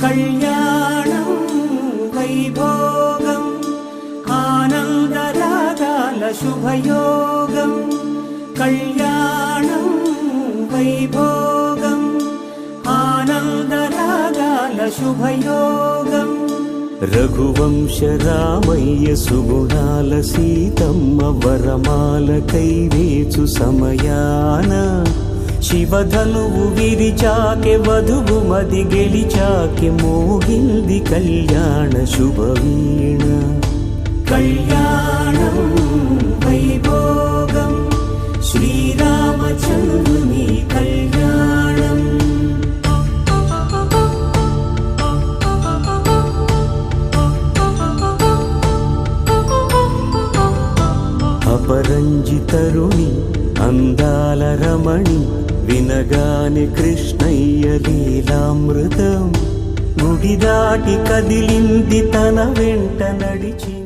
కళ్యాణం వైభోగం ఆనందరాగాల శుభయోగం. కళ్యాణం వైభోగం ఆనందరాగాల శుభయోగం. రఘువంశ రామయ్య సుగుణాల సీతమ్మ వరమాల కైవేచు సమయాన శివధనువు విరిచాకె వధువు మది గెలిచాకె మోగింది కళ్యాణ శుభవీణ. కళ్యాణం వైభోగం శ్రీరామచంద్రుని కళ్యాణం. అపరంజితరుణి అందాల రమణి వినగానే కృష్ణయ్య లీలామృతం. గుడి దాటి కదిలింది తన వెంట నడిచి.